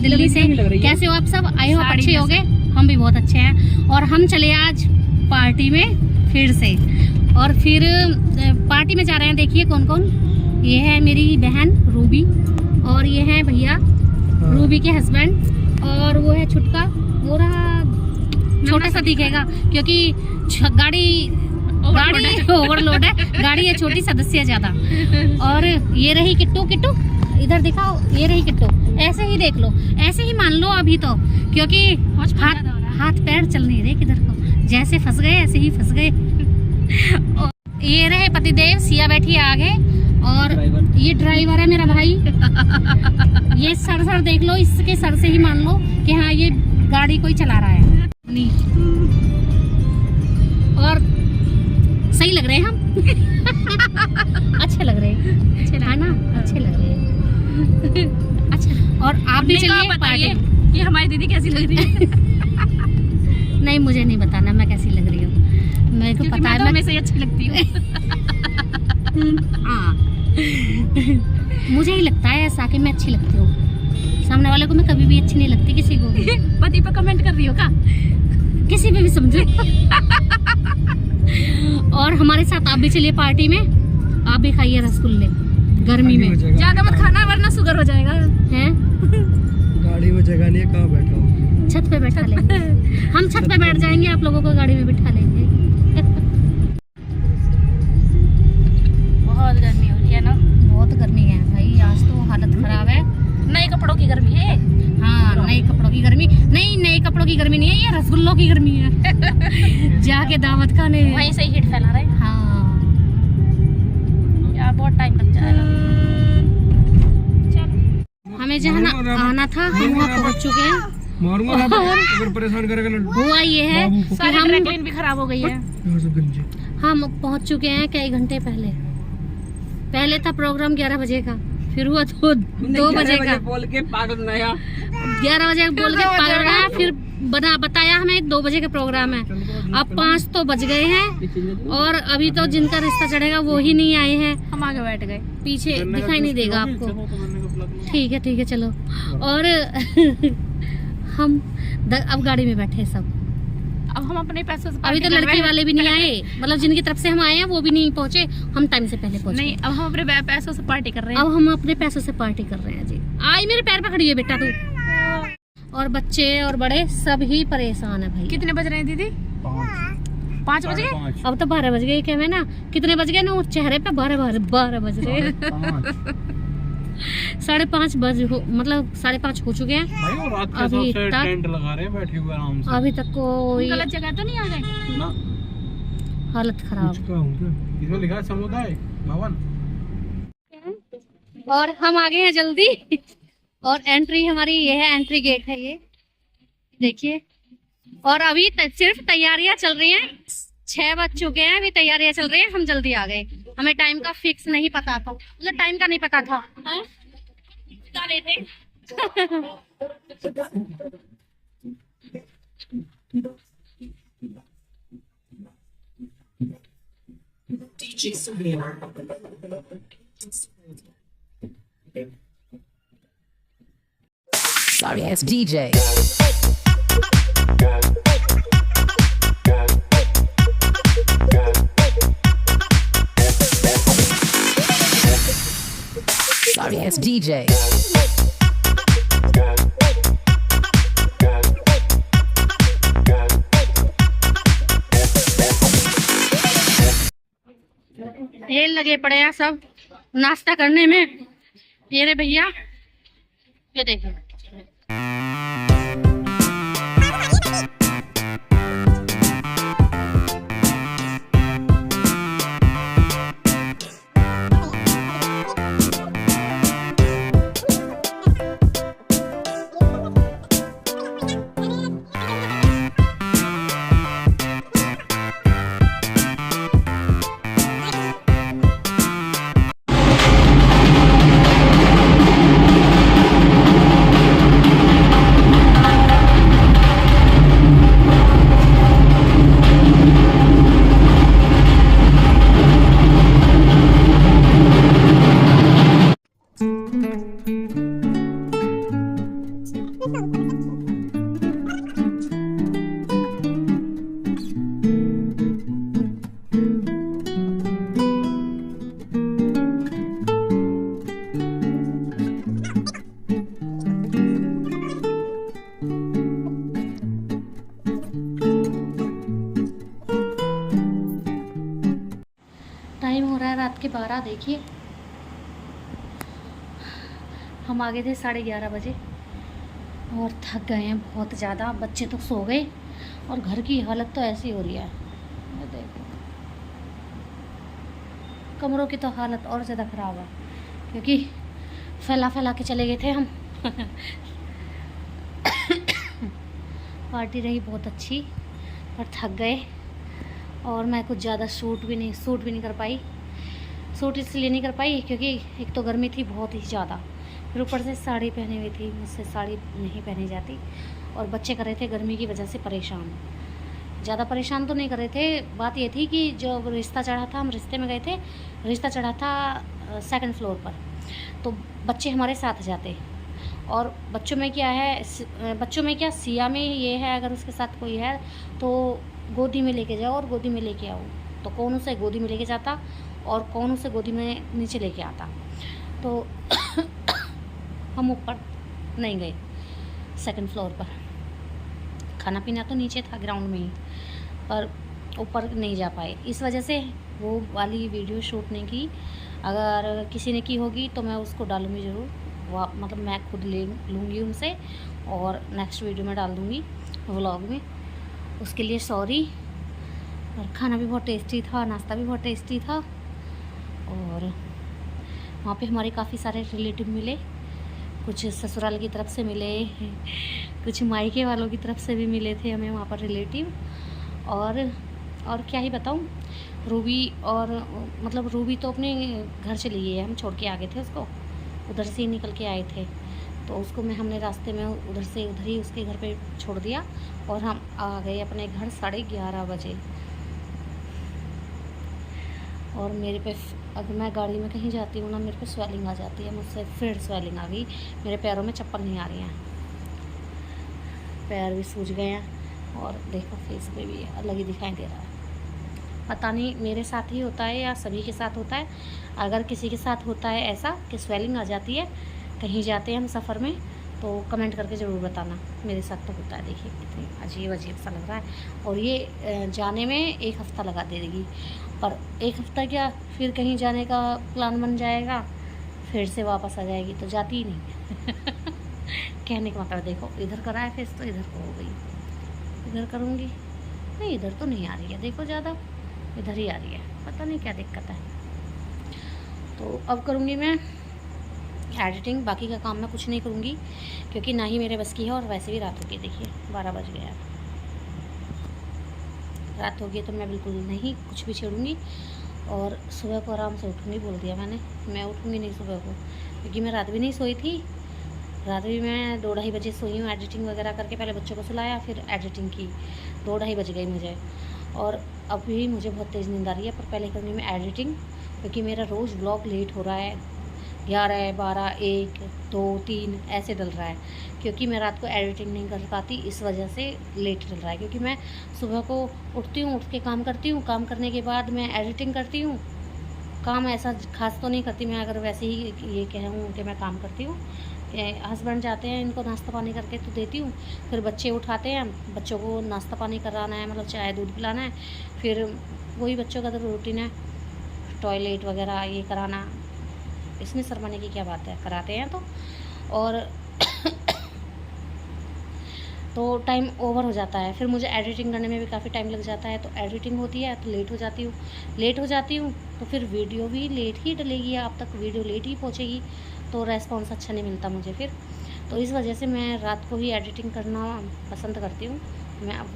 दिल्ली से। कैसे हो आप सब? आए हो अच्छे हो गए? हम भी बहुत अच्छे हैं। और हम चले आज पार्टी में फिर से, और फिर पार्टी में जा रहे हैं। देखिए कौन कौन। ये है मेरी बहन रूबी, और ये है भैया रूबी के हस्बैंड, और वो है छुटका, वो रहा छोटा सा दिखेगा क्योंकि गाड़ी ओवरलोड है, गाड़ी है छोटी, सदस्य ज्यादा। और ये रही किट्टू, किट्टू इधर दिखाओ, ये रही किट्टू। ऐसे ही देख लो, ऐसे ही मान लो अभी तो, क्योंकि हाथ पैर चल नहीं रहे किधर को, जैसे फंस गए ऐसे ही फंस गए। ये रहे पतिदेव, सिया बैठी है आगे, और ये ड्राइवर है मेरा भाई। ये सर देख लो, इसके सर से ही मान लो कि हाँ ये गाड़ी कोई चला रहा है। नहीं, और सही लग रहे हैं हम। अच्छे लग रहे हैं, है ना? अच्छे लग रहे हैं। अच्छा, और आप भी चलिए पार्टी। ये हमारी दीदी कैसी लग रही है? नहीं, मुझे नहीं बताना मैं कैसी लग रही हूँ, मेरे को पता है मैं हमेशा ही अच्छी लगती हूँ। हाँ, मुझे ही लगता है ऐसा कि मैं अच्छी लगती हूँ। सामने वाले को मैं कभी भी अच्छी नहीं लगती, किसी को भी। पति पर कमेंट कर रही हो क्या? किसी पे भी समझो। और हमारे साथ आप भी चलिए पार्टी में, आप भी खाइए रसगुल्ले गर्मी में। ज्यादा मत खाना वरना शुगर हो जाएगा। हैं? गाड़ी में जगह नहीं है, कहाँ बैठा हूँ? छत पे बैठा लेंगे। हम छत पे बैठ जाएंगे, आप लोगों को गाड़ी में बिठा लेंगे। बहुत गर्मी हो रही है ना? बहुत गर्मी है भाई, आज तो हालत खराब है। नए कपड़ों की गर्मी है। हाँ, नए कपड़ों की गर्मी नहीं, नए कपड़ों की गर्मी नहीं है, ये रसगुल्लों की गर्मी है। जाके दावत खाने वहीं से ही हीट फैला रहे हैं। हाँ यार बहुत टाइम लग जाएगा। हमें जहाँ आना था हम वहाँ पहुँच चुके हैं। मारूंगा अगर परेशान करेगा लड्डू। हुआ ये है कि सारी हम ट्रैकलाइन भी खराब हो गई है। हम पहुँच चुके हैं कई घंटे पहले। पहले था प्रोग्राम 11 बजे का, फिर हुआ 2 बजे का। बोल के पागल नया 11 बजे बोल के पागल रहा, फिर बताया हमें 2 बजे का प्रोग्राम है। अब 5 तो बज गए हैं, और अभी तो जिनका रिश्ता चढ़ेगा वो ही नहीं आए हैं। हम आगे बैठ गए, पीछे दिखाई नहीं देगा आपको। ठीक है चलो। और हम अब गाड़ी में बैठे सब। अब हम अपने पैसों से अभी तो लड़के वाले भी नहीं आए, मतलब जिनकी तरफ से हम आए हैं वो भी नहीं पहुंचे, हम टाइम से पहले पहुंचे। नहीं, अब हम अपने पैसों से पार्टी कर रहे हैं। अब हम अपने पैसों से पार्टी कर रहे हैं जी। आई मेरे पैर पकड़ी है बेटा तू। और बच्चे और बड़े सब ही परेशान है भाई। कितने बज रहे हैं दीदी? 5 बज गए? अब तो 12 बज गए क्या? मैं ना कितने बज गए ना, चेहरे पे 12 बज रहे हैं। 5:30 बज हो, मतलब 5:30 हो चुके हैं। अभी तक टेंट लगा रहे हैं, बैठे हुए आराम से। अभी तक कोई गलत जगह तो नहीं आ गए ना? हालत खराब। इसमें लिखा है समुदाय भवन। और हम आ गए हैं जल्दी। और एंट्री हमारी ये है, एंट्री गेट है ये, देखिए। और अभी सिर्फ तैयारियां चल रही हैं। 6 बज चुके हैं, अभी तैयारियां चल रही हैं। हम जल्दी आ गए, हमें टाइम का फिक्स नहीं पता था, मतलब टाइम का नहीं पता था। बता लेते। Sorry ass DJ. Sorry ass DJ. ये लगे पड़े हैं सब नाश्ता करने में। ये रे भैया, ये देखिए। टाइम हो रहा है रात के 12। देखिए हम आ गए थे 11:30 बजे और थक गए हैं बहुत ज़्यादा। बच्चे तो सो गए और घर की हालत तो ऐसी हो रही है। ये देखो कमरों की तो हालत और ज़्यादा ख़राब है क्योंकि फैला फैला के चले गए थे हम। पार्टी रही बहुत अच्छी पर थक गए और मैं कुछ ज़्यादा शूट भी नहीं कर पाई। शूट इसलिए नहीं कर पाई क्योंकि एक तो गर्मी थी बहुत ही ज़्यादा, फिर ऊपर से साड़ी पहनी हुई थी, मुझसे साड़ी नहीं पहनी जाती। और बच्चे कर रहे थे गर्मी की वजह से परेशान। ज़्यादा परेशान तो नहीं कर रहे थे, बात ये थी कि जो रिश्ता चढ़ा था, हम रिश्ते में गए थे, रिश्ता चढ़ा था 2nd फ्लोर पर, तो बच्चे हमारे साथ जाते। और बच्चों में क्या सिया में ये है, अगर उसके साथ कोई है तो गोदी में लेके जाओ और गोदी में लेके आओ। तो कौन उसे गोदी में लेके जाता और कौन उसे गोदी में नीचे लेके आता। तो हम ऊपर नहीं गए 2nd फ्लोर पर। खाना पीना तो नीचे था ग्राउंड में ही, पर ऊपर नहीं जा पाए। इस वजह से वो वाली वीडियो शूट नहीं की। अगर किसी ने की होगी तो मैं उसको डालूँगी ज़रूर, मतलब मैं खुद ले लूँगी उनसे और नेक्स्ट वीडियो में डाल दूँगी व्लॉग में। उसके लिए सॉरी। और खाना भी बहुत टेस्टी था, नाश्ता भी बहुत टेस्टी था। और वहाँ पे हमारे काफ़ी सारे रिलेटिव मिले, कुछ ससुराल की तरफ से मिले, कुछ मायके वालों की तरफ से भी मिले थे हमें वहाँ पर रिलेटिव। और क्या ही बताऊँ, रूबी तो अपने घर चली गई है, हम छोड़ के आ गए थे उसको, उधर से ही निकल के आए थे। तो उसको हमने रास्ते में उधर ही उसके घर पे छोड़ दिया और हम आ गए अपने घर 11:30 बजे। और मेरे पे अगर मैं गाड़ी में कहीं जाती हूँ ना, मेरे पे स्वेलिंग आ जाती है, मुझसे फिर स्वेलिंग आ गई। मेरे पैरों में चप्पल नहीं आ रही हैं, पैर भी सूज गए हैं और देखो फेस पे भी अलग ही दिखाई दे रहा है। पता नहीं मेरे साथ ही होता है या सभी के साथ होता है। अगर किसी के साथ होता है ऐसा कि स्वेलिंग आ जाती है, कहीं जाते हैं हम सफ़र में, तो कमेंट करके ज़रूर बताना। मेरे साथ तो होता है। देखिए कितनी अजीब सा लग रहा है। और ये जाने में 1 हफ़्ता लगा देगी, पर 1 हफ़्ता क्या, फिर कहीं जाने का प्लान बन जाएगा, फिर से वापस आ जाएगी, तो जाती ही नहीं। कहने का मतलब देखो, इधर करा है फेस तो इधर को हो गई, इधर करूँगी नहीं, इधर तो नहीं आ रही है, देखो ज़्यादा इधर ही आ रही है, पता नहीं क्या दिक्कत है। तो अब करूँगी मैं एडिटिंग, बाकी का काम मैं कुछ नहीं करूँगी क्योंकि ना ही मेरे बस की है। और वैसे भी रात हो गई, देखिए 12 बज गया, रात हो गई, तो मैं बिल्कुल नहीं कुछ भी छेड़ूँगी। और सुबह को आराम से उठूँगी, बोल दिया मैंने, मैं उठूँगी नहीं सुबह को, क्योंकि मैं रात भी नहीं सोई थी। रात भी मैं 2-2:30 बजे सोई हूँ एडिटिंग वगैरह करके। पहले बच्चों को सुलाया, फिर एडिटिंग की, 2-2:30 बज गई मुझे। और अभी मुझे बहुत तेज़ नींद आ रही है, पर पहले करनी मैं एडिटिंग, क्योंकि मेरा रोज़ व्लॉग लेट हो रहा है, 11, 12, 1, 2, 3 ऐसे डल रहा है, क्योंकि मैं रात को एडिटिंग नहीं कर पाती, इस वजह से लेट डल रहा है। क्योंकि मैं सुबह को उठती हूँ, उठ के काम करती हूँ, काम करने के बाद मैं एडिटिंग करती हूँ। काम ऐसा खास तो नहीं करती मैं, अगर वैसे ही ये कहूँ कि मैं काम करती हूँ। हस्बैंड जाते हैं, इनको नाश्ता पानी करके तो देती हूँ, फिर बच्चे उठाते हैं, बच्चों को नाश्ता पानी कराना है, मतलब चाय दूध पिलाना है, फिर वही बच्चों का तो रूटीन है, टॉयलेट वगैरह ये कराना। इसमें शर्माने की क्या बात है, कराते हैं तो। और तो टाइम ओवर हो जाता है, फिर मुझे एडिटिंग करने में भी काफ़ी टाइम लग जाता है, तो एडिटिंग होती है तो लेट हो जाती हूँ, तो फिर वीडियो भी लेट ही डलेगी, आप तक वीडियो लेट ही पहुँचेगी, तो रेस्पॉन्स अच्छा नहीं मिलता मुझे फिर। तो इस वजह से मैं रात को ही एडिटिंग करना पसंद करती हूँ। मैं अब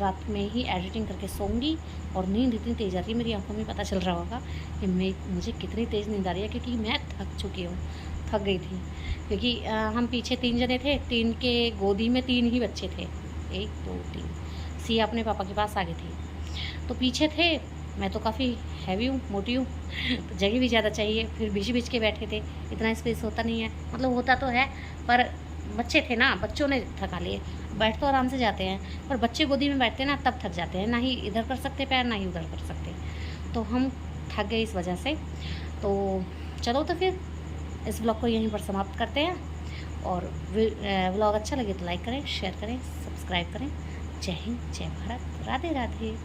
रात में ही एडिटिंग करके सोऊंगी। और नींद इतनी तेज़ आती है, मेरी आंखों में पता चल रहा होगा कि मुझे कितनी तेज़ नींद आ रही है, क्योंकि मैं थक गई थी। क्योंकि हम पीछे 3 जने थे, 3 के गोदी में 3 ही बच्चे थे, 1, 2, 3। सिया अपने पापा के पास आ गई थी, तो पीछे थे। मैं तो काफ़ी हैवी हूँ, मोटी हूँ, तो जगह भी ज़्यादा चाहिए। फिर बीच के बैठे थे, इतना स्पेस होता नहीं है, मतलब होता तो है, पर बच्चे थे ना, बच्चों ने थका लिए। बैठ तो आराम से जाते हैं, पर बच्चे गोदी में बैठते हैं ना तब थक जाते हैं, ना ही इधर कर सकते पैर ना ही उधर कर सकते, तो हम थक गए इस वजह से। तो चलो तो फिर इस ब्लॉग को यहीं पर समाप्त करते हैं, और ब्लॉग अच्छा लगे तो लाइक करें, शेयर करें, सब्सक्राइब करें। जय हिंद, जय भारत, राधे राधे।